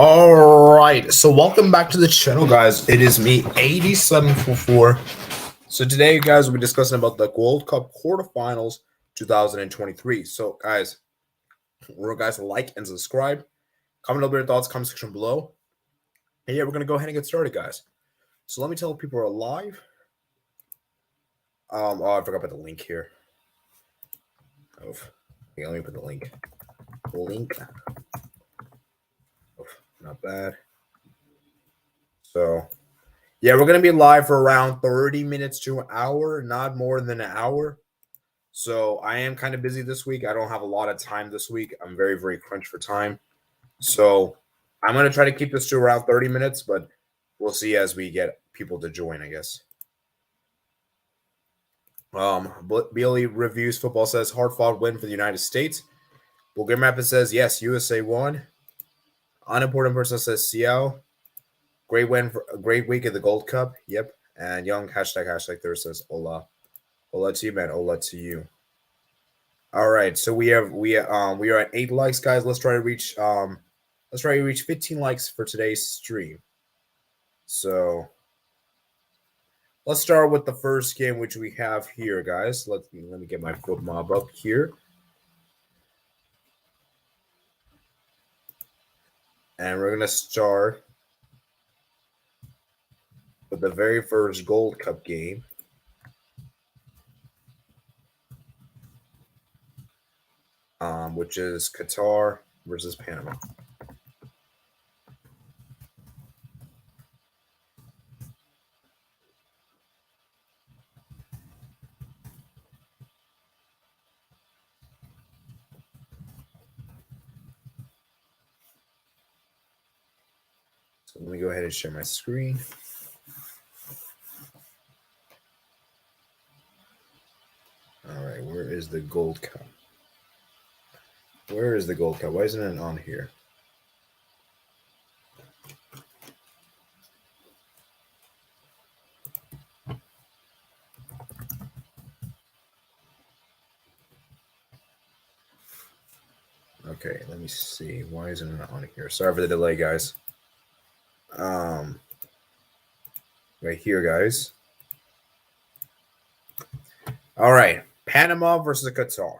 All right, so welcome back to the channel, guys. It is me, 8744. So today, guys, we'll be discussing about the World Cup quarterfinals 2023. So, guys, remember, guys, like and subscribe. Comment over your thoughts, comment section below. And yeah, we're gonna go ahead and get started, guys. So let me tell people are live. Oh, I forgot about the link here. Oh, yeah, let me put the link. Not bad. So, yeah, we're going to be live for around 30 minutes to an hour, not more than an hour. So, I am kind of busy this week. I don't have a lot of time this week. I'm very, very crunched for time. So, I'm going to try to keep this to around 30 minutes, but we'll see as we get people to join, I guess. Bailey Reviews Football says, hard-fought win for the United States. Bulgar Mappa says, yes, USA won. Unimportant person says, Seattle. Great win, for a great week at the Gold Cup. Yep. And Young hashtag Thirst says, hola. Hola to you, man. Hola to you. All right. So we are at 8 likes, guys. Let's try to reach 15 likes for today's stream. So let's start with the first game, which we have here, guys. Let me get my foot mob up here. And we're gonna start with the very first Gold Cup game. Which is Qatar versus Panama. So let me go ahead and share my screen. All right, where is the Gold Cup? Where is the Gold Cup? Why isn't it on here? Okay, let me see. Why isn't it on here? Sorry for the delay, guys. Right here, guys. All right, Panama versus Qatar.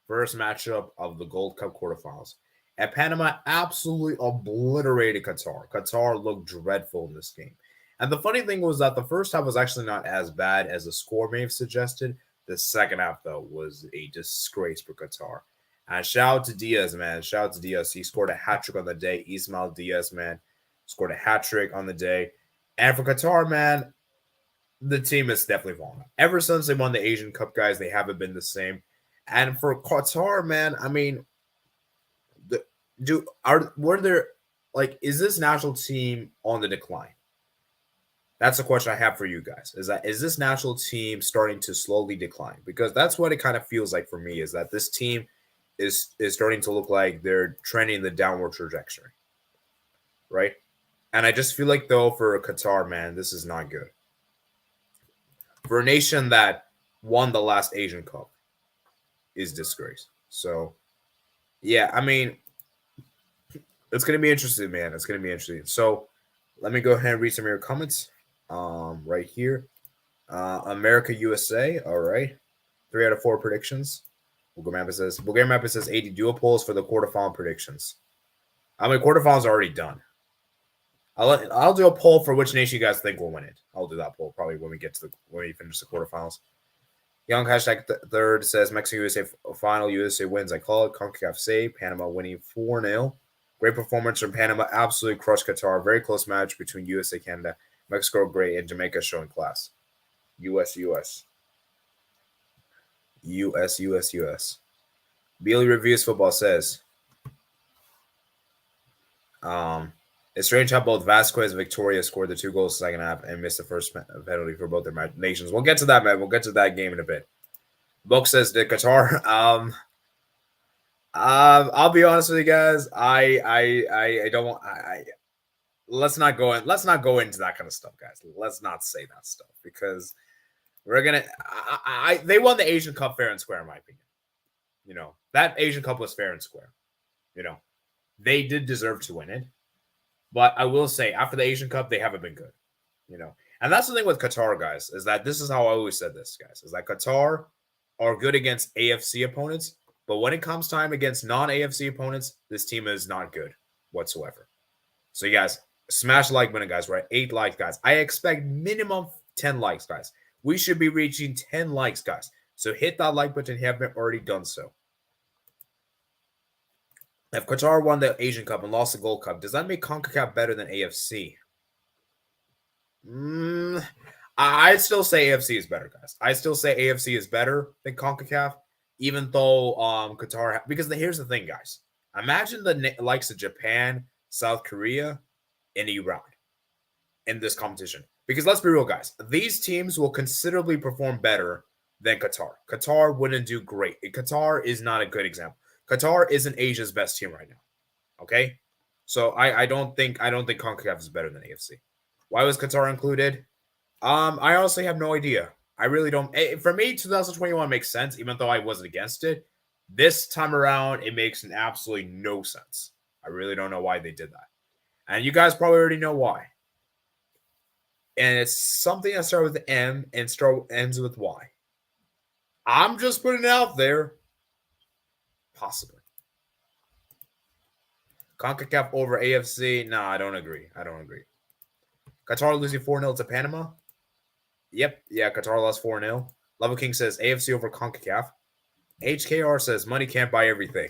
First matchup of the Gold Cup quarterfinals. And Panama absolutely obliterated Qatar. Qatar looked dreadful in this game. And the funny thing was that the first half was actually not as bad as the score may have suggested. The second half, though, was a disgrace for Qatar. And shout out to Diaz, man. Shout out to Diaz. He scored a hat-trick on the day. Ismail Diaz, man, scored a hat-trick on the day. And for Qatar, man, the team is definitely fallen. Ever since they won the Asian Cup, guys, they haven't been the same. And for Qatar, man, I mean, is this national team on the decline? That's a question I have for you guys. Is this national team starting to slowly decline? Because that's what it kind of feels like for me, is that this team is starting to look like they're trending the downward trajectory. Right? And I just feel like, though, for Qatar, man, this is not good. For a nation that won the last Asian Cup is disgrace. So, yeah, I mean, it's going to be interesting, man. It's going to be interesting. So, let me go ahead and read some of your comments right here. America, USA. All right. 3 out of 4 predictions. Bulgar Mappa says 80 dual polls for the quarterfinal predictions. I mean, quarterfinals are already done. I'll do a poll for which nation you guys think will win it. I'll do that poll probably when we finish the quarterfinals. Young hashtag third says Mexico USA final. USA wins. I call it. CONCACAF say Panama winning 4-0. Great performance from Panama. Absolutely crushed Qatar. Very close match between USA, Canada, Mexico great, and Jamaica showing class. US. Bailey Reviews Football says, it's strange how both Vasquez and Victoria scored the 2 goals second half and missed the first penalty for both their nations. We'll get to that, man. We'll get to that game in a bit. Book says that Qatar. I'll be honest with you guys. I don't want. Let's not go into that kind of stuff, guys. Let's not say that stuff because we're gonna. They won the Asian Cup fair and square, in my opinion. You know, that Asian Cup was fair and square. You know, they did deserve to win it. But I will say, after the Asian Cup, they haven't been good. And that's the thing with Qatar, guys, is that this is how I always said this, guys, is that Qatar are good against AFC opponents, but when it comes time against non-AFC opponents, this team is not good whatsoever. So, you guys, smash the like button, guys. We're at 8 likes, guys. I expect minimum 10 likes, guys. We should be reaching 10 likes, guys. So hit that like button if you haven't already done so. If Qatar won the Asian Cup and lost the Gold Cup, does that make CONCACAF better than AFC? I'd still say AFC is better, guys. I still say AFC is better than CONCACAF, even though Qatar. Because here's the thing, guys. Imagine the likes of Japan, South Korea, and Iran in this competition. Because let's be real, guys. These teams will considerably perform better than Qatar. Qatar wouldn't do great. Qatar is not a good example. Qatar isn't Asia's best team right now. Okay, so I don't think CONCACAF is better than AFC. Why was Qatar included? I honestly have no idea. I really don't. For me, 2021 makes sense, even though I wasn't against it. This time around, it makes absolutely no sense. I really don't know why they did that. And you guys probably already know why. And it's something that starts with M and ends with Y. I'm just putting it out there. Possibly. CONCACAF over AFC? No, I don't agree. Qatar losing 4-0 to Panama? Yep. Yeah, Qatar lost 4-0. Level King says AFC over CONCACAF. HKR says money can't buy everything.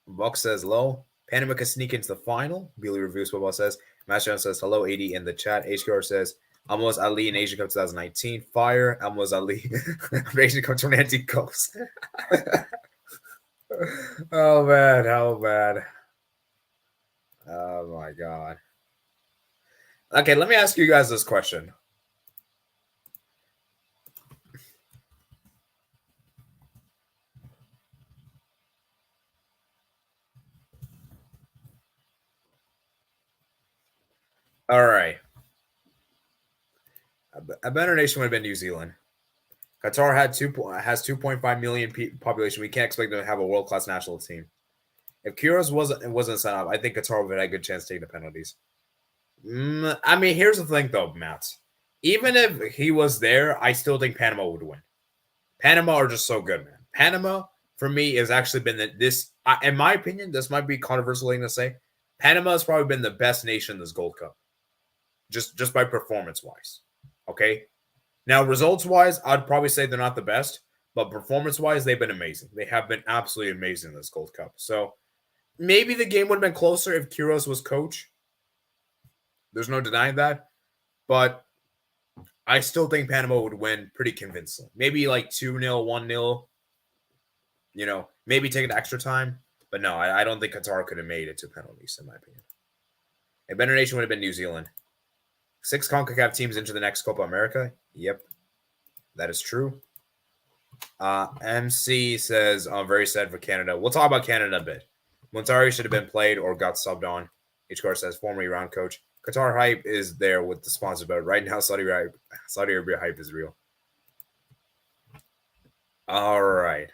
Buck says low. Panama can sneak into the final. Billy Reviews Football says. Master says hello, 80 in the chat. HKR says Almost Ali in Asian Cup 2019. Fire. Almost Ali Asian Cup 2019 goes. Oh, man. How bad. Oh, my God. Okay, let me ask you guys this question. All right. A better nation would have been New Zealand. Qatar has 2.5 million population. We can't expect them to have a world-class national team. If Kyrgios wasn't set up, I think Qatar would have had a good chance taking the penalties. I mean, here's the thing, though, Matt. Even if he was there, I still think Panama would win. Panama are just so good, man. Panama, for me, has actually been in my opinion, this might be controversial thing to say. Panama has probably been the best nation in this Gold Cup, just by performance-wise. Okay? Now, results-wise, I'd probably say they're not the best, but performance-wise, they've been amazing. They have been absolutely amazing in this Gold Cup. So, maybe the game would have been closer if Kyrgios was coach. There's no denying that. But I still think Panama would win pretty convincingly. Maybe like 2-0, 1-0. Maybe take an extra time. But no, I don't think Qatar could have made it to penalties, in my opinion. A better nation would have been New Zealand. 6 CONCACAF teams into the next Copa America. Yep, that is true. MC says, I'm very sad for Canada. We'll talk about Canada a bit. Montari should have been played or got subbed on. HCR says, former Iran coach. Qatar hype is there with the sponsor, but right now Saudi Arabia hype is real. All right.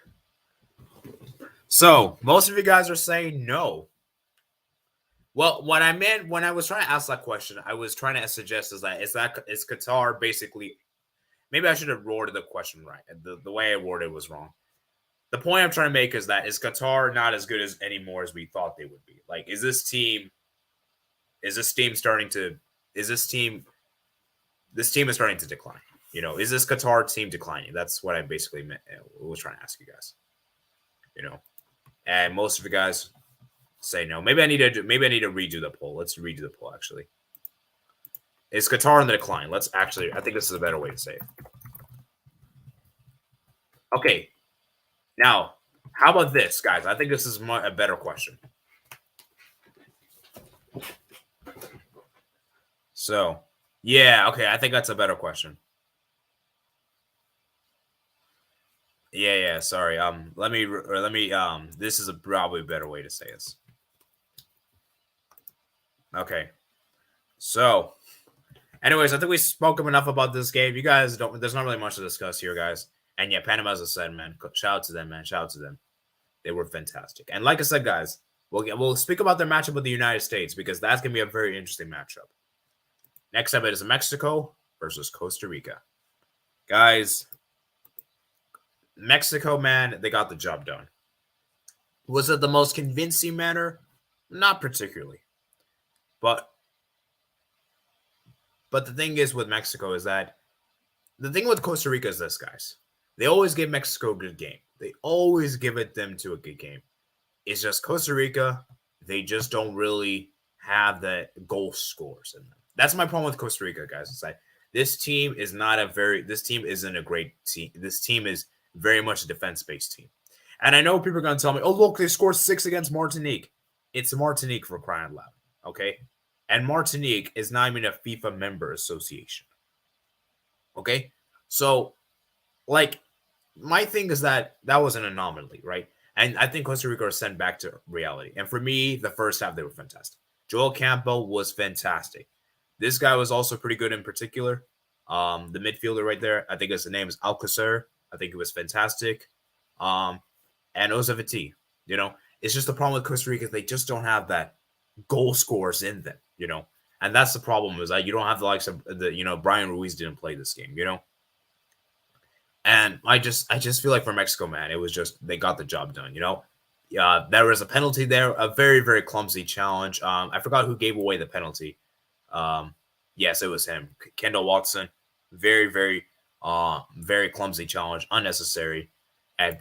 So, most of you guys are saying no. Well, what I meant when I was trying to ask that question, I was trying to suggest is Qatar basically, maybe I should have worded the question right. The way I worded it was wrong. The point I'm trying to make is Qatar not as good as anymore as we thought they would be? Like, is this team starting to decline? Is this Qatar team declining? That's what I basically was trying to ask you guys. And most of you guys say no. Maybe I need to redo the poll. Let's redo the poll, actually. Is Qatar in the decline? I think this is a better way to say it. Okay. Now, how about this, guys? I think this is a better question. So, yeah, okay. I think that's a better question. Yeah. Sorry. Let me. This is probably a better way to say this. Okay. So, anyways, I think we spoke enough about this game. You guys there's not really much to discuss here, guys. And yeah, Panama, as I said, man, shout out to them, man. Shout out to them. They were fantastic. And like I said, guys, we'll speak about their matchup with the United States because that's going to be a very interesting matchup. Next up, it is Mexico versus Costa Rica. Guys, Mexico, man, they got the job done. Was it the most convincing manner? Not particularly. But the thing is with Mexico is that the thing with Costa Rica is this, guys. They always give Mexico a good game. They always give them to a good game. It's just Costa Rica, they just don't really have the goal scores in them. That's my problem with Costa Rica, guys. It's like this team isn't a great team. This team is very much a defense-based team. And I know people are going to tell me, oh, look, they scored 6 against Martinique. It's Martinique for crying out loud, okay? And Martinique is not even a FIFA member association, okay? So, like, my thing is that was an anomaly, right? And I think Costa Rica are sent back to reality. And for me, the first half, they were fantastic. Joel Campbell was fantastic. This guy was also pretty good in particular. The midfielder right there, I think his name is Alcacer. I think it was fantastic. And Ozavati, you know, it's just the problem with Costa Rica. They just don't have that goal scores in them, you know. And that's the problem is that you don't have the likes of Brian Ruiz didn't play this game, you know. And I just feel like for Mexico, man, it was just they got the job done, you know. There was a penalty there, a very, very clumsy challenge. I forgot who gave away the penalty. Yes, it was him, Kendall Watson. Very, very, very clumsy challenge, unnecessary. And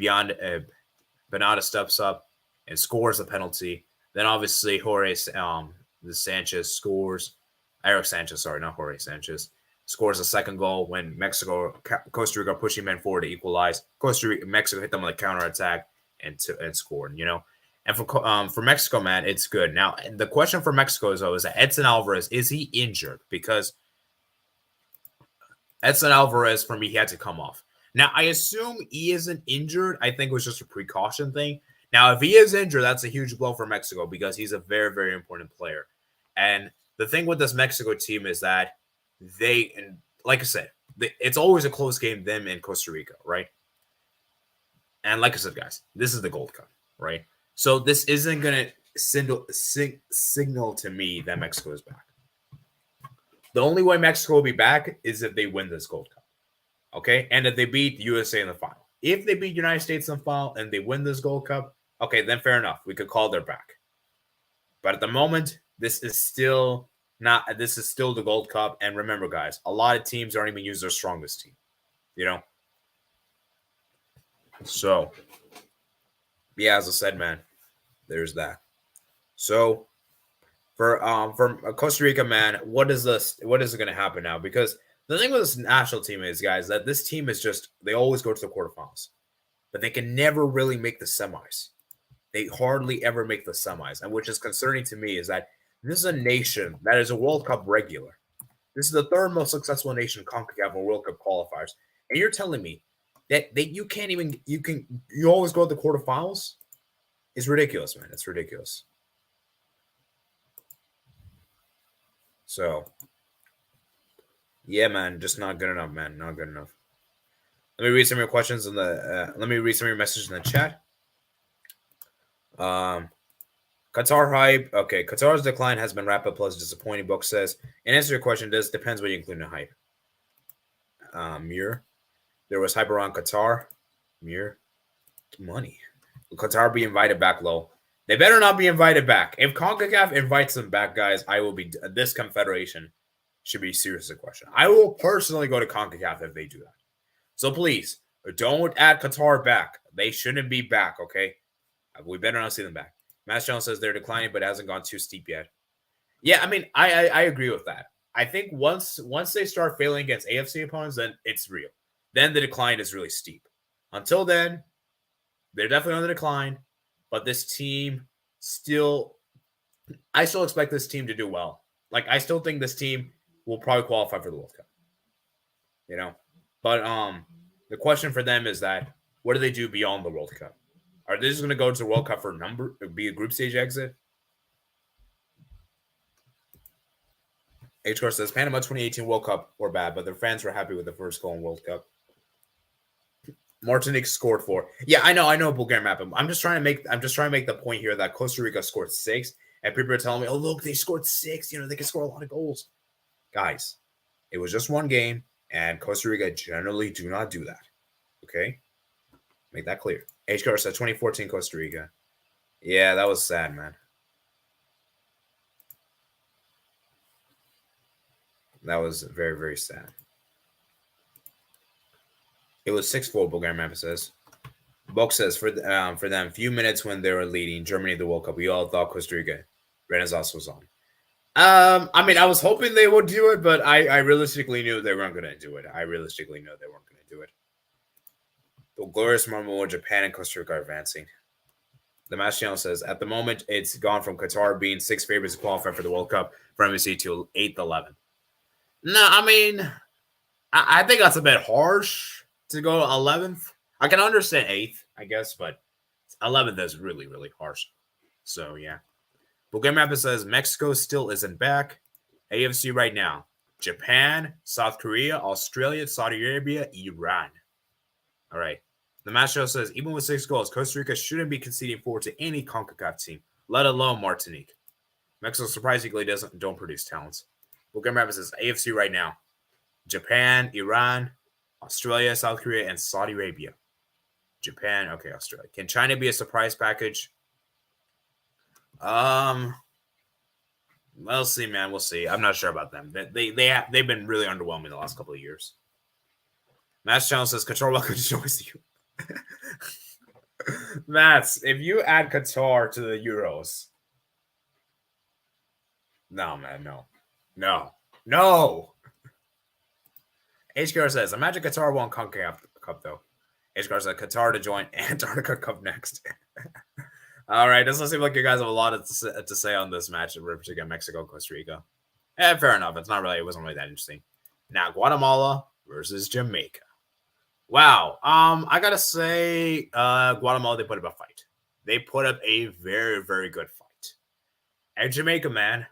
Bernardo steps up and scores the penalty. Then obviously Jorge Sanchez scores. Eric Sanchez, sorry, not Jorge Sanchez. Scores a second goal when Costa Rica pushing men forward to equalize. Mexico hit them on the counterattack and scored, you know. And for Mexico, man, it's good. Now, the question for Mexico is that Edson Alvarez, is he injured? Because Edson Alvarez, for me, he had to come off. Now, I assume he isn't injured. I think it was just a precaution thing. Now, if he is injured, that's a huge blow for Mexico because he's a very, very important player. And the thing with this Mexico team is that like I said, it's always a close game, them and Costa Rica, right? And like I said, guys, this is the Gold Cup, right? So this isn't going to signal to me that Mexico is back. The only way Mexico will be back is if they win this Gold Cup, okay? And if they beat the USA in the final. If they beat the United States in the final and they win this Gold Cup, okay, then fair enough. We could call their back. But at the moment, this is still the Gold Cup. And remember, guys, a lot of teams don't even use their strongest team, you know? So, yeah, as I said, man, there's that. So, for Costa Rica, man, what is going to happen now? Because the thing with this national team is, guys, that this team is they always go to the quarterfinals, but they can never really make the semis. They hardly ever make the semis. And which is concerning to me is that this is a nation that is a World Cup regular. This is the third most successful nation in CONCACAF in World Cup qualifiers. And you're telling me that you always go to the quarterfinals? It's ridiculous, man. It's ridiculous. So, yeah, man, just not good enough, man. Not good enough. Let me read some of your questions let me read some of your messages in the chat. Qatar hype. Okay, Qatar's decline has been rapid plus disappointing. Book says, in answer to your question, this depends what you include in hype. Muir. There was hype around Qatar. Muir. Money. Will Qatar be invited back low? They better not be invited back. If CONCACAF invites them back, guys, this confederation should be seriously questioned. I will personally go to CONCACAF if they do that. So please, don't add Qatar back. They shouldn't be back, okay? We better not see them back. Matt Jones says they're declining, but it hasn't gone too steep yet. Yeah, I mean, I agree with that. I think once they start failing against AFC opponents, then it's real. Then the decline is really steep. Until then, they're definitely on the decline. But this team I still expect this team to do well. Like, I still think this team will probably qualify for the World Cup. You know? But the question for them is that, what do they do beyond the World Cup? Are they just going to go to the World Cup be a group stage exit? H-Core says, Panama 2018 World Cup were bad, but their fans were happy with the first goal in World Cup. Martinique scored 4. Yeah, I know Bulgaria map. I'm just trying to make the point here that Costa Rica scored 6, and people are telling me, "Oh, look, they scored 6. They can score a lot of goals." Guys, it was just one game, and Costa Rica generally do not do that. Okay, make that clear. HCR said 2014 Costa Rica. Yeah, that was sad, man. That was very, very sad. It was 6-4, Bulgaria map says. Bok says for them, few minutes when they were leading Germany the World Cup, we all thought Costa Rica Renaissance was on. I mean, I was hoping they would do it, but I realistically knew they weren't going to do it. The glorious moment where Japan and Costa Rica are advancing. The Match Channel says, at the moment, it's gone from Qatar being 6 favorites to qualify for the World Cup for MSC to 8th, 11th. No, I mean, I think that's a bit harsh to go 11th. I can understand 8th, I guess, but 11th is really, really harsh. So, yeah. Bulgaria Mappa says Mexico still isn't back. AFC right now. Japan, South Korea, Australia, Saudi Arabia, Iran. All right. The Match Show says, even with 6 goals, Costa Rica shouldn't be conceding forward to any CONCACAF team, let alone Martinique. Mexico surprisingly don't produce talents. Bulgaria Mappa says AFC right now. Japan, Iran, Australia, South Korea, and Saudi Arabia. Japan, okay, Australia. Can China be a surprise package? We'll see, man. We'll see. I'm not sure about them. They've been really underwhelming the last couple of years. Match Channel says Qatar welcome to join you. Mats, if you add Qatar to the Euros, no, man, no. HKR says, imagine Qatar won CONCACAF Cup though. HKR said Qatar to join Antarctica Cup next. All right, doesn't seem like you guys have a lot to say on this match, particularly Mexico, Costa Rica. Fair enough. It wasn't really that interesting. Now Guatemala versus Jamaica. Wow. I gotta say, Guatemala, they put up a fight. They put up a very, very good fight. And Jamaica, man,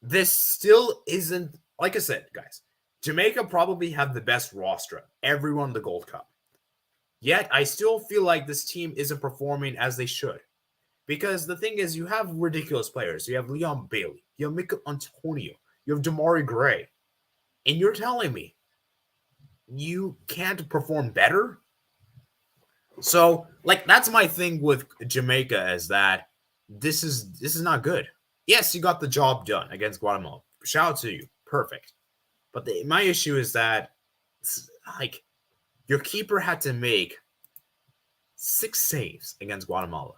this still isn't, like I said, guys, Jamaica probably have the best roster. Everyone in the Gold Cup. Yet, I still feel like this team isn't performing as they should. Because the thing is, you have ridiculous players. You have Leon Bailey. You have Mikel Antonio. You have Damari Gray. And you're telling me you can't perform better? So, like, that's my thing with Jamaica, is that this is not good. Yes, you got the job done against Guatemala. Shout out to you. Perfect. But my issue is that, like, your keeper had to make 6 saves against Guatemala.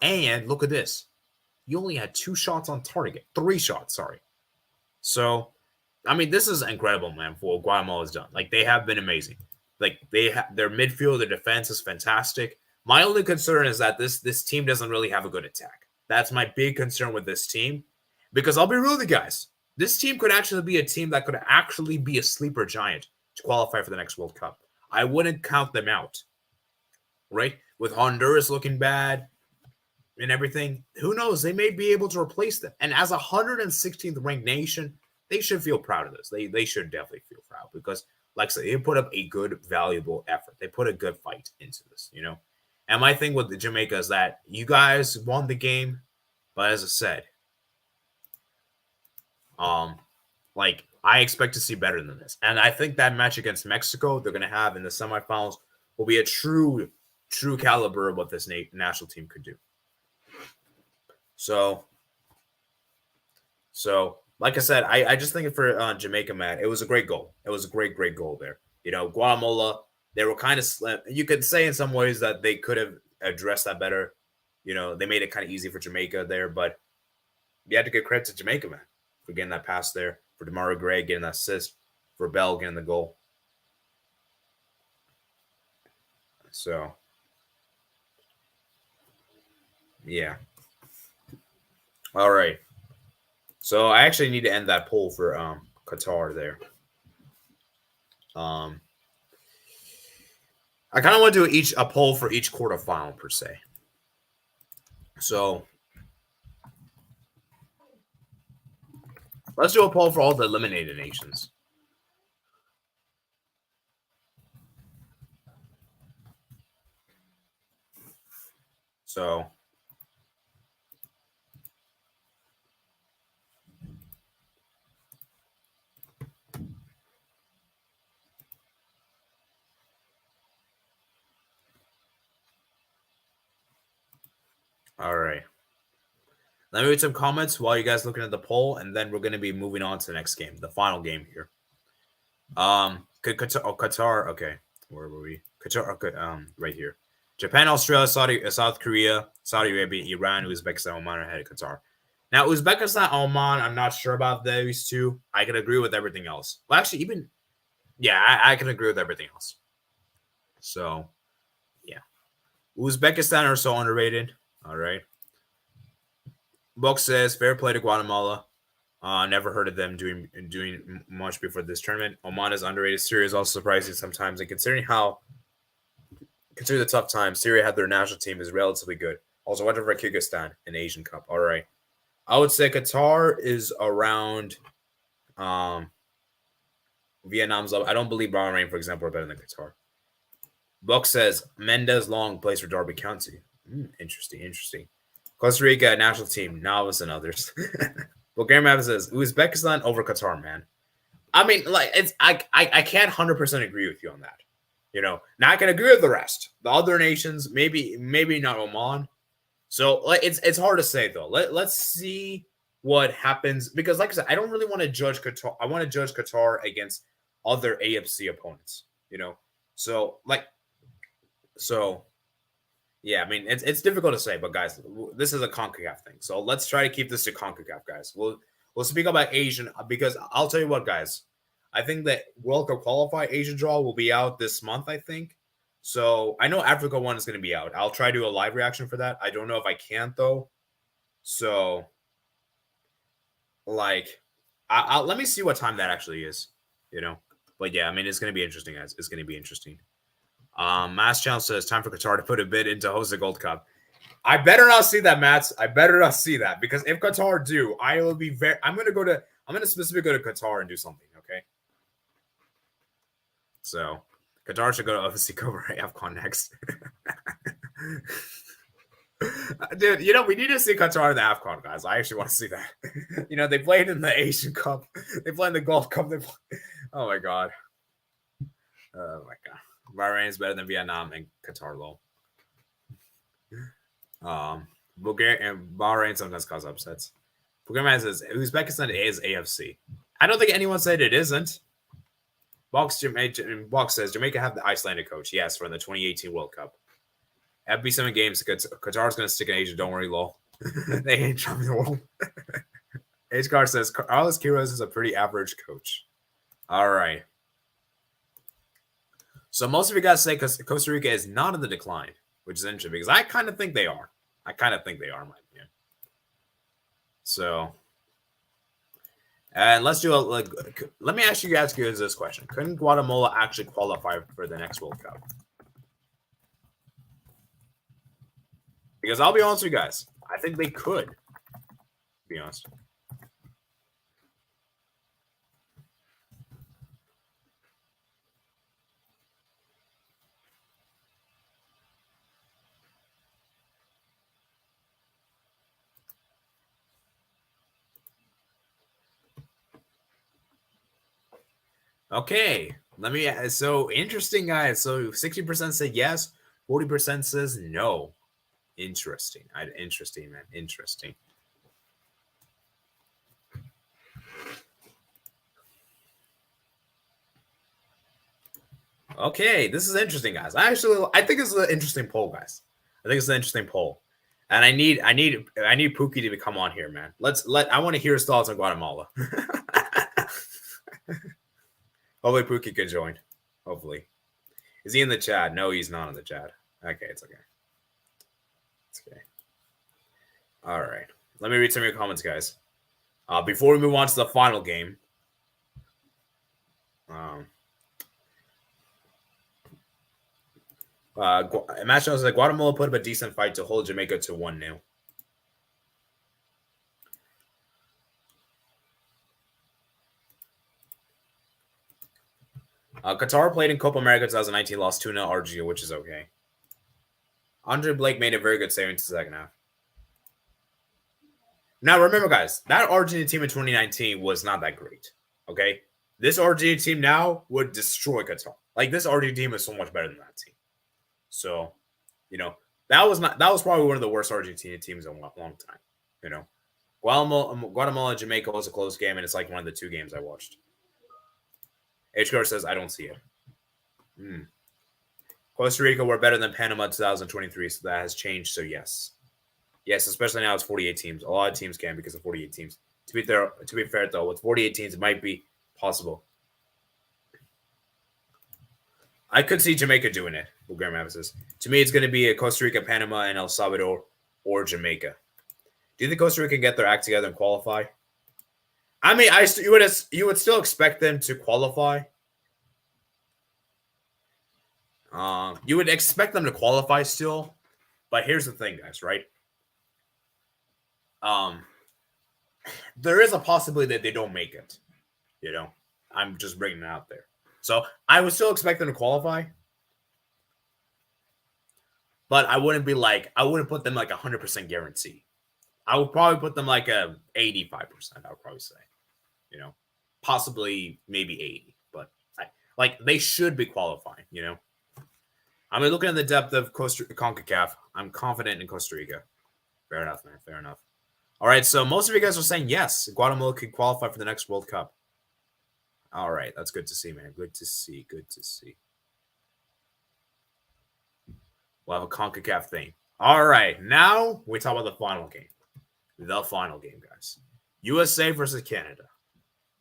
And look at this. You only had 2 shots on target. 3 shots, sorry. So, I mean, this is incredible, man, for what Guatemala's done. Like, they have been amazing. Like, their midfield, their defense is fantastic. My only concern is that this team doesn't really have a good attack. That's my big concern with this team. Because I'll be real with you guys. This team could actually be a team that could actually be a sleeper giant to qualify for the next World Cup. I wouldn't count them out, right? With Honduras looking bad and everything, who knows? They may be able to replace them. And as a 116th ranked nation, they should feel proud of this. They should definitely feel proud because, like I said, they put up a good, valuable effort. They put a good fight into this, you know? And my thing with the Jamaica is that you guys won the game, but as I said, like, I expect to see better than this. And I think that match against Mexico they're going to have in the semifinals will be a true caliber of what this national team could do. So like I said, I just think for Jamaica, man, it was a great goal. It was a great goal there. You know, Guatemala, they were kind of slim. You could say in some ways that they could have addressed that better. You know, they made it kind of easy for Jamaica there, but you had to give credit to Jamaica, man, for getting that pass there, for Damari Gray getting that assist, for Bell getting the goal. So, yeah. All right. So I actually need to end that poll for Qatar there. I kind of want to do a poll for each quarterfinal per se. So let's do a poll for all the eliminated nations. So all right. Let me read some comments while you guys looking at the poll, and then we're going to be moving on to the next game, the final game here. Qatar. Okay, where were we? Qatar. Okay, right here. Japan, Australia, South Korea, Saudi Arabia, Iran, Uzbekistan, Oman are ahead of Qatar. Now, Uzbekistan, Oman, I'm not sure about these two. I can agree with everything else. Well, actually, I can agree with everything else. So, yeah. Uzbekistan are so underrated. All right. Book says, fair play to Guatemala. Never heard of them doing much before this tournament. Oman is underrated. Syria is also surprising sometimes. And considering the tough times Syria had, their national team is relatively good. Also, went over Kyrgyzstan in Asian Cup. All right. I would say Qatar is around Vietnam's level. I don't believe Bahrain, for example, are better than Qatar. Buck says Mendez Long plays for Derby County. Interesting. Costa Rica national team, novice and others. Bulgarian Map says Uzbekistan over Qatar, man. I mean, like I can't 100% agree with you on that. You know, now I can agree with the rest. The other nations, maybe not Oman. So like it's hard to say though. Let's see what happens because, like I said, I don't really want to judge Qatar. I want to judge Qatar against other AFC opponents. You know, so yeah. I mean, it's difficult to say, but guys, this is a CONCACAF thing. So let's try to keep this to CONCACAF, guys. We'll speak about Asian because I'll tell you what, guys. I think that World Cup qualify Asian draw will be out this month. I think. So I know Africa 1 is going to be out. I'll try to do a live reaction for that. I don't know if I can though. So, like, I'll let me see what time that actually is. You know, but yeah, I mean, it's going to be interesting, guys. It's going to be interesting. Mass Channel says time for Qatar to put a bid in to host the Gold Cup. I better not see that, Mats. I better not see that because if Qatar do, I will be very. I'm going to specifically go to Qatar and do something. Okay. So. Qatar should go to obviously cover AFCON next. Dude, you know, we need to see Qatar in the AFCON, guys. I actually want to see that. You know, they played in the Asian Cup. They played in the Gulf Cup. Oh, my God. Oh, my God. Bahrain is better than Vietnam and Qatar, low. Bulgaria and Bahrain sometimes cause upsets. Bulgaria says Uzbekistan is AFC. I don't think anyone said it isn't. Box says Jamaica have the Icelandic coach. Yes, for the 2018 World Cup. FB 7 games. Qatar's going to stick in Asia. Don't worry, lol. They ain't dropping the world. H-Car says Carlos Queiroz is a pretty average coach. All right. So most of you guys say Costa Rica is not in the decline, which is interesting because I kind of think they are. In my opinion. So... And let's do let me ask you guys this question. Couldn't Guatemala actually qualify for the next World Cup? Because I'll be honest with you guys. I think they could. To be honest. Okay, so interesting, guys. So 60% said yes, 40% says no. Interesting, man. Interesting. Okay, this is interesting, guys. I think it's an interesting poll, guys. And I need Pookie to come on here, man. I want to hear his thoughts on Guatemala. Hopefully Pookie can join. Hopefully. Is he in the chat? No, he's not in the chat. Okay, it's okay. All right. Let me read some of your comments, guys. Before we move on to the final game. Match says that Guatemala put up a decent fight to hold Jamaica to 1-0. Qatar played in Copa America 2019, lost 2-0 RGO, which is okay. Andre Blake made a very good save into the second half. Now, remember, guys, that Argentina team in 2019 was not that great. Okay? This Argentina team now would destroy Qatar. Like, this Argentina team is so much better than that team. So, that was probably one of the worst Argentina teams in a long time. Guatemala, Jamaica was a close game, and it's like one of the 2 games I watched. HCR says, I don't see it. Costa Rica were better than Panama 2023, so that has changed. So, yes. Yes, especially now it's 48 teams. A lot of teams can because of 48 teams. To be fair, though, with 48 teams, it might be possible. I could see Jamaica doing it, Graham Abbott says. To me, it's going to be a Costa Rica, Panama, and El Salvador or Jamaica. Do you think Costa Rica can get their act together and qualify? I mean, you would still expect them to qualify. You would expect them to qualify still, but here's the thing, guys, right? There is a possibility that they don't make it. I'm just bringing it out there. So I would still expect them to qualify, but I wouldn't put them like 100% guarantee. I would probably put them like a 85%. I would probably say, possibly maybe 80, but they should be qualifying. I mean, looking at the depth of CONCACAF, I'm confident in Costa Rica. Fair enough, man. Fair enough. All right, so most of you guys are saying yes, Guatemala could qualify for the next World Cup. All right, that's good to see, man. Good to see. We'll have a CONCACAF thing. All right, now we talk about the final game. The final game, guys. USA versus Canada.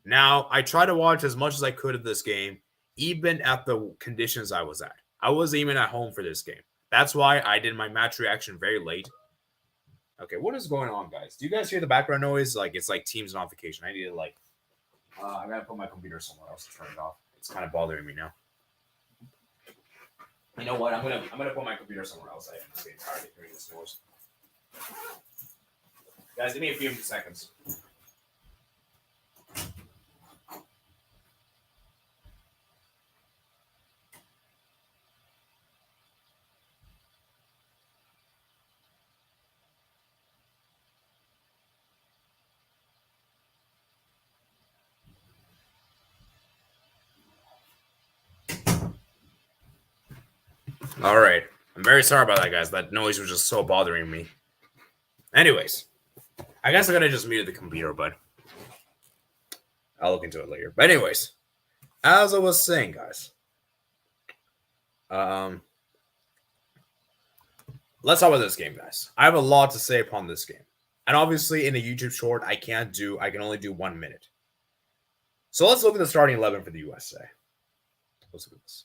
Now, I tried to watch as much as I could of this game, even at the conditions I was at. I wasn't even at home for this game. That's why I did my match reaction very late. Okay, what is going on, guys? Do you guys hear the background noise? It's like Teams notification. I need to I gotta put my computer somewhere else to turn it off. It's kind of bothering me now. You know what? I'm gonna put my computer somewhere else. I'm just getting tired of hearing this noise. Guys, give me a few seconds. All right. I'm very sorry about that, guys. That noise was just so bothering me. Anyways, I guess I'm going to just mute the computer, but I'll look into it later. But anyways, as I was saying, guys, let's talk about this game, guys. I have a lot to say upon this game. And obviously, in a YouTube short, I can only do 1 minute. So let's look at the starting 11 for the USA. Let's look at this.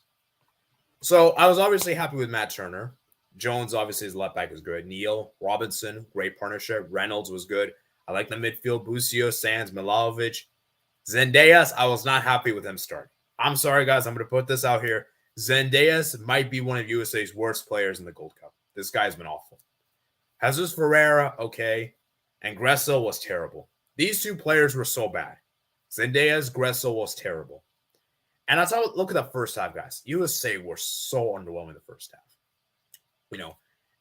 So I was obviously happy with Matt Turner. Jones, obviously, his left back was good. Neal, Robinson, great partnership. Reynolds was good. I like the midfield. Busio, Sands, Milovic. Zendejas, I was not happy with him starting. I'm sorry, guys. I'm going to put this out here. Zendejas might be one of USA's worst players in the Gold Cup. This guy's been awful. Jesus Ferreira, okay. And Gressel was terrible. These 2 players were so bad. Zendejas, Gressel was terrible. And I'll tell you, look at the first half, guys. USA were so underwhelming the first half.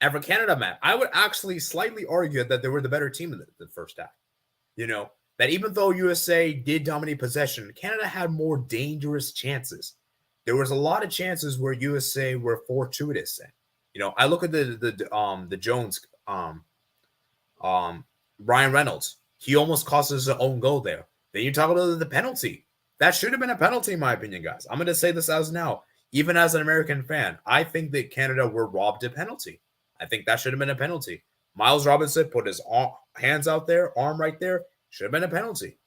And for Canada, Matt, I would actually slightly argue that they were the better team in the first half. That even though USA did dominate possession, Canada had more dangerous chances. There was a lot of chances where USA were fortuitous in. I look at the Jones, Ryan Reynolds. He almost cost us his own goal there. Then you talk about the penalty. That should have been a penalty, in my opinion, guys. I'm going to say this as now. Even as an American fan, I think that Canada were robbed a penalty. I think that should have been a penalty. Miles Robinson put his hands out there, arm right there. Should have been a penalty.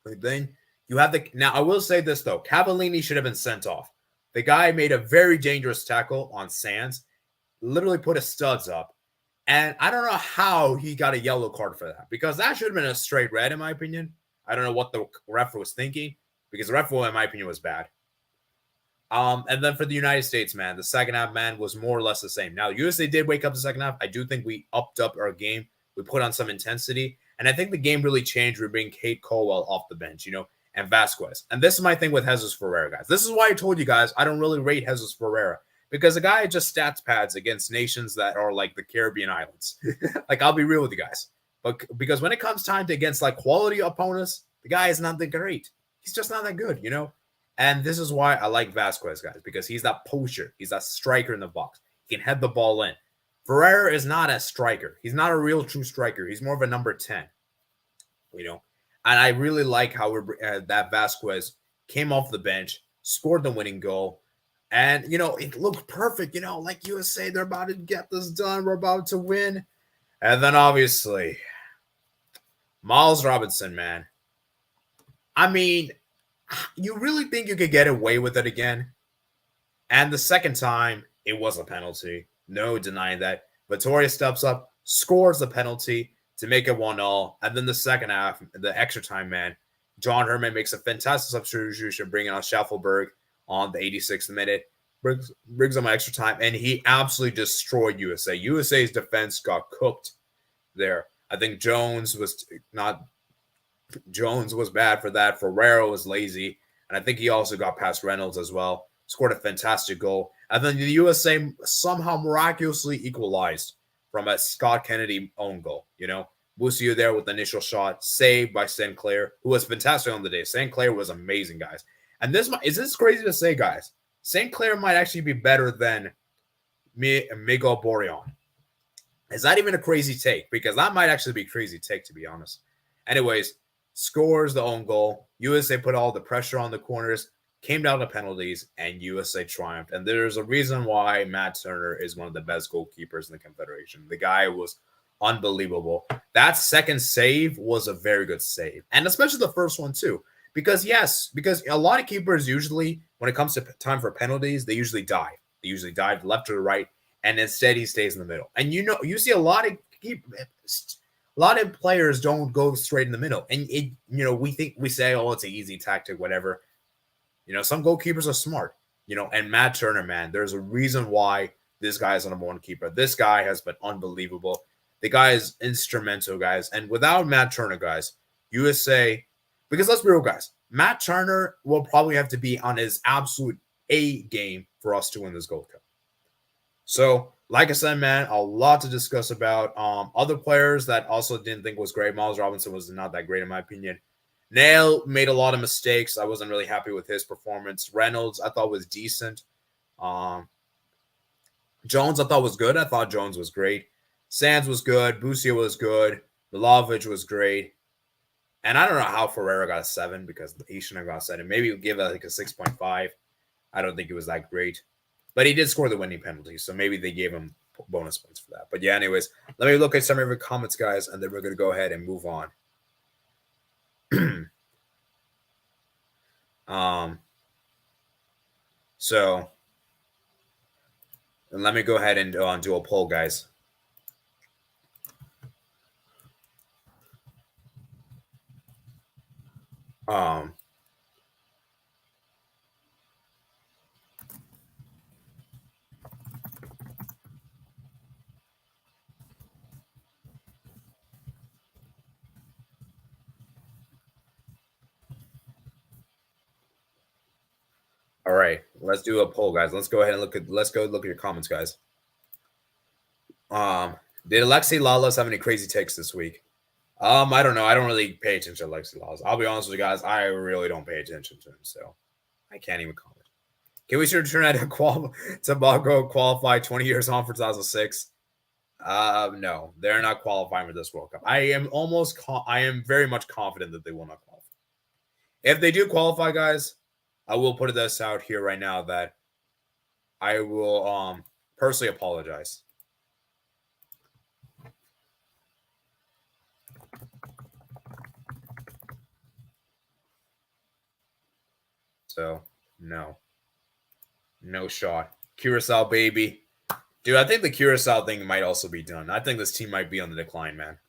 But then you have now, I will say this, though. Cavallini should have been sent off. The guy made a very dangerous tackle on Sands. Literally put his studs up. And I don't know how he got a yellow card for that. Because that should have been a straight red, in my opinion. I don't know what the ref was thinking, because the ref, in my opinion, was bad. And then for the United States, man, the second half, man, was more or less the same. Now, USA did wake up the second half. I do think we upped up our game. We put on some intensity. And I think the game really changed. We bring Kate Colwell off the bench, and Vasquez. And this is my thing with Jesus Ferreira, guys. This is why I told you guys I don't really rate Jesus Ferreira. because the guy just stats pads against nations that are like the Caribbean islands. Like, I'll be real with you guys. But because when it comes time to against like quality opponents, the guy is not that great. He's just not that good, you know? And this is why I like Vasquez, guys, because he's that poacher. He's that striker in the box. He can head the ball in. Ferreira is not a striker. He's not a real true striker. He's more of a number 10, you know? And I really like how that Vasquez came off the bench, scored the winning goal. And, you know, it looked perfect, you know, like USA, they're about to get this done. We're about to win. And then, obviously, Miles Robinson, man. I mean, you really think you could get away with it again? And the second time, it was a penalty. No denying that. Vittoria steps up, scores the penalty to make it 1-0. And then the second half, the extra time, man, John Herman makes a fantastic substitution, bringing on Schaffelberg on the 86th minute. Brings on extra time, and he absolutely destroyed USA. USA's defense got cooked there. I think Jones was bad for that. Ferreira was lazy, and I think he also got past Reynolds as well. Scored a fantastic goal. And then the USA somehow miraculously equalized from a Scott Kennedy own goal. You know, Busio there with the initial shot, saved by Sinclair, who was fantastic on the day. Sinclair was amazing, guys. And this crazy to say, guys? Sinclair might actually be better than Miguel Borjan. Is that even a crazy take? Because that might actually be a crazy take, to be honest. Anyways, scores the own goal. USA put all the pressure on the corners, came down to penalties, and USA triumphed. And there's a reason why Matt Turner is one of the best goalkeepers in the Confederation. The guy was unbelievable. That second save was a very good save. And especially the first one, too. Because a lot of keepers usually, when it comes to time for penalties, they usually dive. They usually dive left or the right, and instead he stays in the middle. And you see a lot of players don't go straight in the middle. And we say, oh, it's an easy tactic, whatever. You know, some goalkeepers are smart. You know, and Matt Turner, man, there's a reason why this guy is the number one keeper. This guy has been unbelievable. The guy is instrumental, guys. And without Matt Turner, guys, USA. Because let's be real, guys. Matt Turner will probably have to be on his absolute A game for us to win this Gold Cup. So, like I said, man, a lot to discuss about. Other players that also didn't think was great. Miles Robinson was not that great, in my opinion. Nail made a lot of mistakes. I wasn't really happy with his performance. Reynolds, I thought was decent. Jones, I thought was good. I thought Jones was great. Sands was good. Busio was good. Milovic was great. And I don't know how Ferreira got a 7 because he shouldn't have got a 7. Maybe give it like a 6.5. I don't think it was that great. But he did score the winning penalty, so maybe they gave him bonus points for that. But yeah, anyways, let me look at some of your comments, guys, and then we're going to go ahead and move on. So let me go ahead and do a poll, guys. All right, let's do a poll, guys. Let's go ahead and look at your comments, guys. Did Alexi Lalas have any crazy takes this week? I don't know. I don't really pay attention to Alexi Lalas. I'll be honest with you guys. I really don't pay attention to him, so I can't even comment. Can we sure turn out Tobago qualify 20 years on for 2006? No, they're not qualifying for this World Cup. I am very much confident that they will not qualify. If they do qualify, guys, I will put this out here right now that I will personally apologize. So, no shot. Curacao, baby. Dude, I think the Curacao thing might also be done. I think this team might be on the decline, man.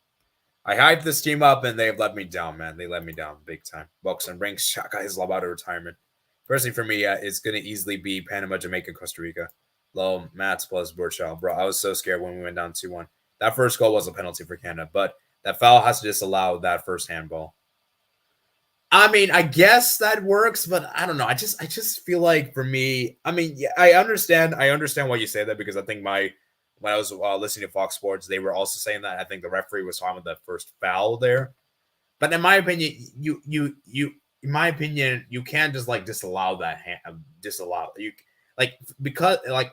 I hyped this team up, and they've let me down, man. They let me down big time. Bucks and Brinks, Shaka is out of retirement. Personally, for me, it's going to easily be Panama, Jamaica, Costa Rica. Low, Mats plus Burchell. Bro, I was so scared when we went down 2-1. That first goal was a penalty for Canada, but that foul has to disallow that first handball. I mean, I guess that works, but I don't know. I just feel like for me, I mean, yeah, I understand why you say that, because I think when I was listening to Fox Sports, they were also saying that. I think the referee was fine with that first foul there. But in my opinion, in my opinion, you can't just like disallow that disallow you like, because like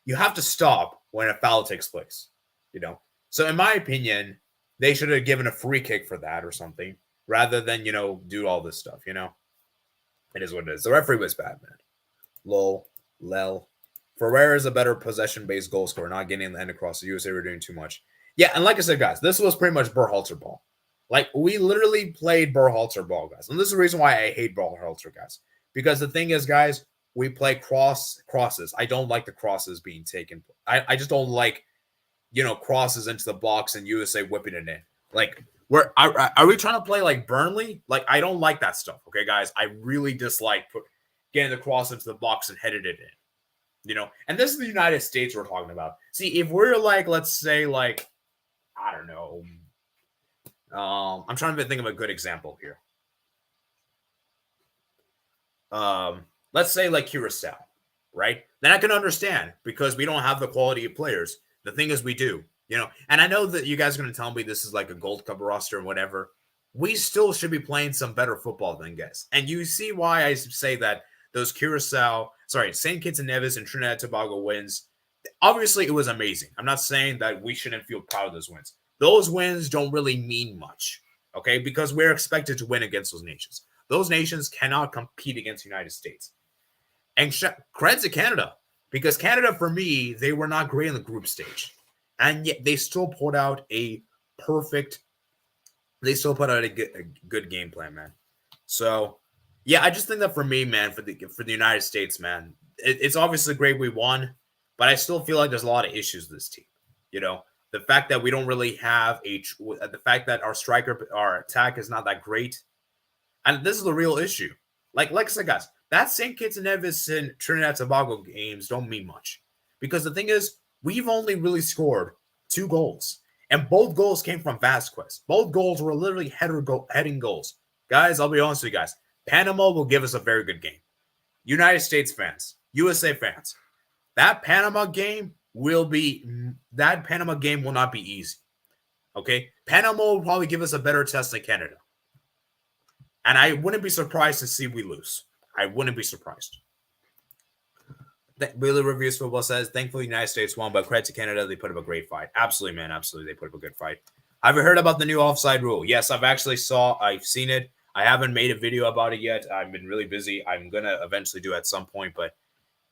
you have to stop when a foul takes place, you know. So in my opinion, they should have given a free kick for that or something, rather than do all this stuff. It is what it is. The referee was bad, man. Lol, lel. Ferrer is a better possession-based goal scorer, not getting the end across. The USA were doing too much. Yeah, and like I said, guys, this was pretty much Berhalter ball. Like, we literally played Berhalter ball, guys. And this is the reason why I hate Berhalter, guys. Because the thing is, guys, we play crosses. I don't like the crosses being taken. I just don't like, crosses into the box and USA whipping it in. Like, are we trying to play like Burnley? Like, I don't like that stuff, okay, guys? I really dislike getting the cross into the box and headed it in. And this is the United States we're talking about. See, if we're like, let's say, like, I don't know. I'm trying to think of a good example here. Let's say like Curacao, right? Then I can understand, because we don't have the quality of players. The thing is, we do, and I know that you guys are going to tell me this is like a Gold Cup roster and whatever. We still should be playing some better football than guys. And you see why I say that those St. Kitts and Nevis and Trinidad and Tobago wins. Obviously, it was amazing. I'm not saying that we shouldn't feel proud of those wins. Those wins don't really mean much, okay? Because we're expected to win against those nations. Those nations cannot compete against the United States. And credit to Canada, because Canada, for me, they were not great in the group stage. And yet they still put out a good game plan, man. So, yeah, I just think that for me, man, for the United States, man, it's obviously great we won, but I still feel like there's a lot of issues with this team. The fact that we don't really have the fact that our attack is not that great. And this is the real issue. Like I said, guys, that St. Kitts and Nevis and Trinidad and Tobago games don't mean much. Because the thing is, we've only really scored 2 goals. And both goals came from Vasquez. Both goals were literally heading goals. Guys, I'll be honest with you guys. Panama will give us a very good game. United States fans, USA fans, that Panama game will not be easy. Okay? Panama will probably give us a better test than Canada. And I wouldn't be surprised to see we lose. I wouldn't be surprised. Billy Reviews Football says, thankfully, the United States won, but credit to Canada, they put up a great fight. Absolutely, man. Absolutely. They put up a good fight. Have you heard about the new offside rule? Yes, I've seen it. I haven't made a video about it yet. I've been really busy. I'm going to eventually do at some point, but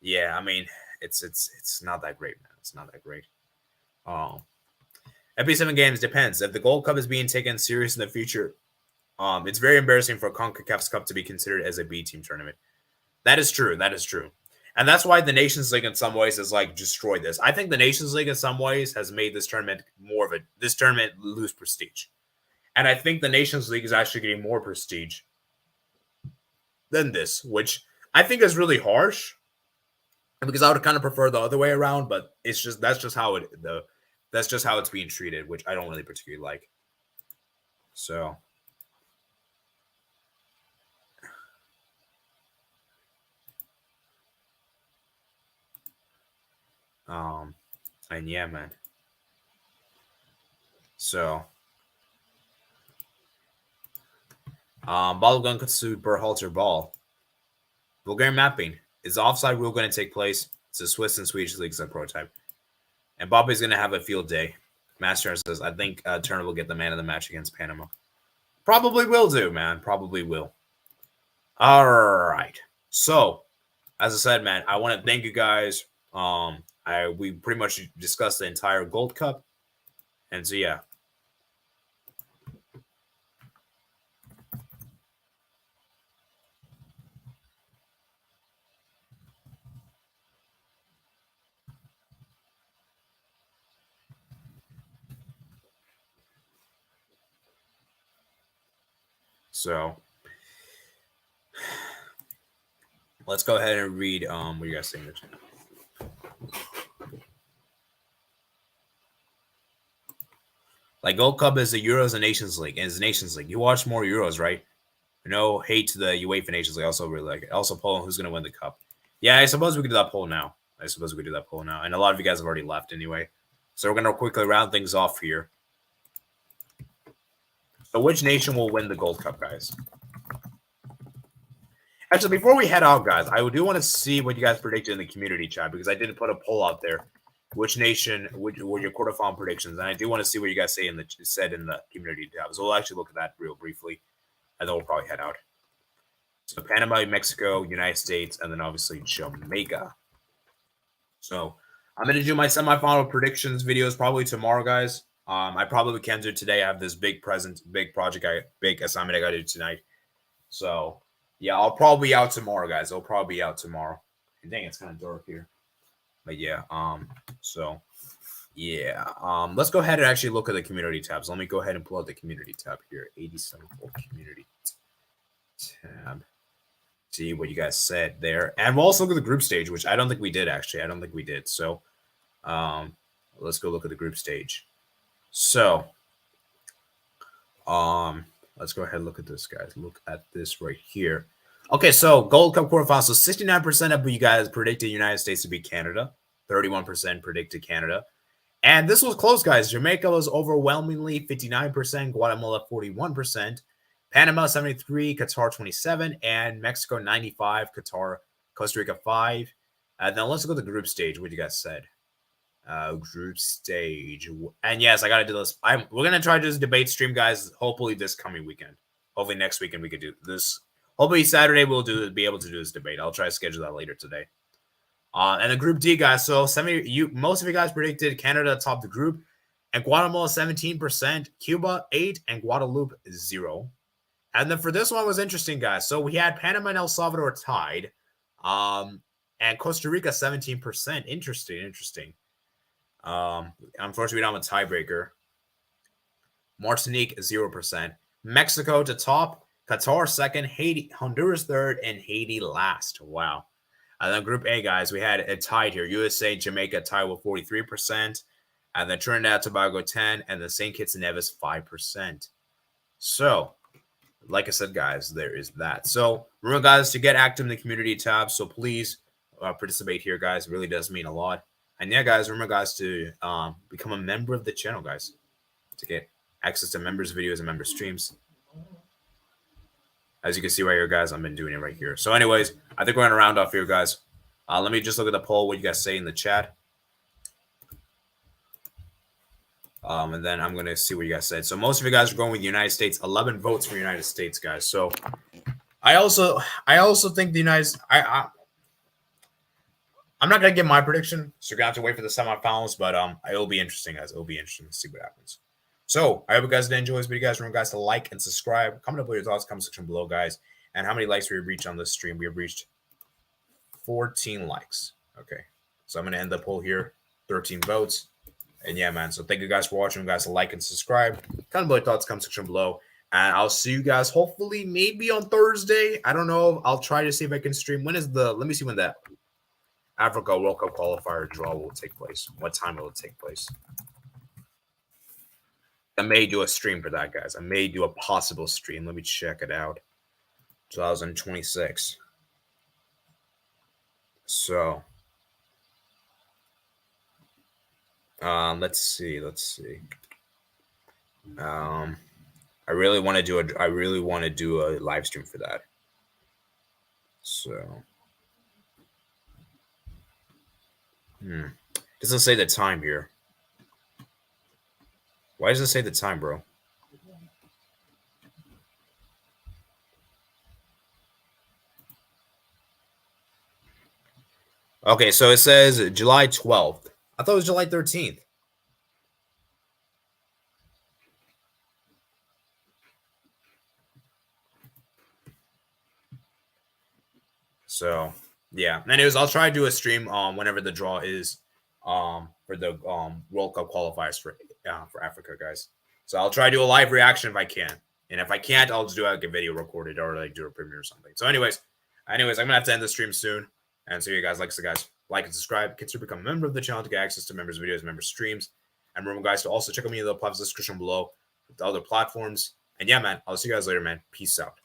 yeah, I mean, it's not that great, man. It's not that great. FP7 games depends. If the Gold Cup is being taken serious in the future, it's very embarrassing for CONCACAF's Cup to be considered as a B team tournament. That is true. That is true. And that's why the Nations League in some ways has like destroyed this. I think the Nations League in some ways has made this tournament lose prestige. And I think the Nations League is actually getting more prestige than this, which I think is really harsh. Because I would kind of prefer the other way around, but that's just how it's being treated, which I don't really particularly like. So and yeah, man. So Balogun could sue Berhalter ball. Bulgarian mapping. Is the offside rule going to take place? It's the Swiss and Swedish leagues a prototype. And Bobby's going to have a field day. Master says, I think Turner will get the man of the match against Panama. Probably will do, man. Probably will. All right. So, as I said, man, I want to thank you guys. We pretty much discussed the entire Gold Cup. And so, yeah. So, let's go ahead and read what you guys think. Like Gold Cup is the Euros and Nations League, and it's the Nations League. You watch more Euros, right? No hate to the UEFA nations. I also really like it. Also, Poland, who's going to win the cup? Yeah, I suppose we could do that poll now. And a lot of you guys have already left anyway. So we're going to quickly round things off here. So which nation will win the Gold Cup, guys? Actually, before we head out, guys, I do want to see what you guys predicted in the community chat because I did put a poll out there. Which nation were your quarterfinal predictions? And I do want to see what you guys said in the community tab. So we'll actually look at that real briefly, and then we'll probably head out. So Panama, Mexico, United States, and then obviously Jamaica. So I'm going to do my semifinal predictions videos probably tomorrow, guys. I probably can't do it today. I have this big project, big assignment I got to do tonight. So yeah, I'll probably be out tomorrow, guys. I'll probably be out tomorrow. And dang, it's kind of dark here. But yeah, so yeah, let's go ahead and actually look at the community tabs. Let me go ahead and pull out the community tab here. 87 community tab. See what you guys said there. And we'll also look at the group stage, which I don't think we did actually. I don't think we did. So let's go look at the group stage. So let's go ahead and look at this, guys. Look at this right here. Okay, so Gold Cup quarterfinals. So 69% of you guys predicted United States to beat Canada. 31% predicted Canada. And this was close, guys. Jamaica was overwhelmingly 59%. Guatemala 41%. Panama 73%. Qatar 27%. And Mexico 95%. Costa Rica 5%. And then let's look at the group stage. What you guys said. Group stage. And yes, I got to do this. We're going to try to do this debate stream, guys, hopefully this coming weekend. Hopefully next weekend we could do this. Hopefully Saturday we'll be able to do this debate. I'll try to schedule that later today. And the Group D, guys. So most of you guys predicted Canada top the group, and Guatemala 17%, Cuba 8%, and Guadeloupe 0%. And then for this one was interesting, guys. So we had Panama and El Salvador tied, and Costa Rica 17%. Interesting. Unfortunately, we don't have a tiebreaker. Martinique 0%. Mexico to top. Qatar second, Honduras third, and Haiti last. Wow. And then Group A, guys, we had a tied here. USA, Jamaica tied with 43%. And then Trinidad, Tobago 10%. And then St. Kitts and Nevis 5%. So, like I said, guys, there is that. So, remember, guys, to get active in the community tab. So, please participate here, guys. It really does mean a lot. And yeah, guys, remember, guys, to become a member of the channel, guys, to get access to members' videos and member streams. As you can see right here, guys, I've been doing it right here. So anyways, I think we're going to round off here, guys. Let me just look at the poll, what you guys say in the chat. And then I'm going to see what you guys said. So most of you guys are going with the United States. 11 votes for United States, guys. So I also think the United I'm not going to give my prediction. So you're going to have to wait for the semifinals. But it'll be interesting, guys. It'll be interesting to see what happens. So I hope you guys did enjoy this video, guys. Remember, guys, to like and subscribe. Comment up with your thoughts, comment section below, guys. And how many likes we have reached on this stream? We have reached 14 likes. Okay. So I'm going to end the poll here. 13 votes. And yeah, man. So thank you guys for watching. Guys, to like and subscribe. Comment below your thoughts, comment section below. And I'll see you guys hopefully maybe on Thursday. I don't know. I'll try to see if I can stream. Let me see when that Africa World Cup qualifier draw will take place. What time will it take place? I may do a stream for that, guys. I may do a possible stream. Let me check it out. 2026. So, let's see. I really want to do a live stream for that. So, doesn't say the time here. Why does it say the time, bro? Okay, so it says July 12th. I thought it was July 13th. So, yeah. Anyways, I'll try to do a stream whenever the draw is for the World Cup qualifiers for Africa, guys. So I'll try to do a live reaction if I can. And if I can't, I'll just do like a video recorded or like do a premiere or something. So anyways, I'm going to have to end the stream soon. And so you guys, like and subscribe. Consider become a member of the channel to get access to members' videos, member streams. And remember, guys, to also check out me in the platforms description below with the other platforms. And yeah, man, I'll see you guys later, man. Peace out.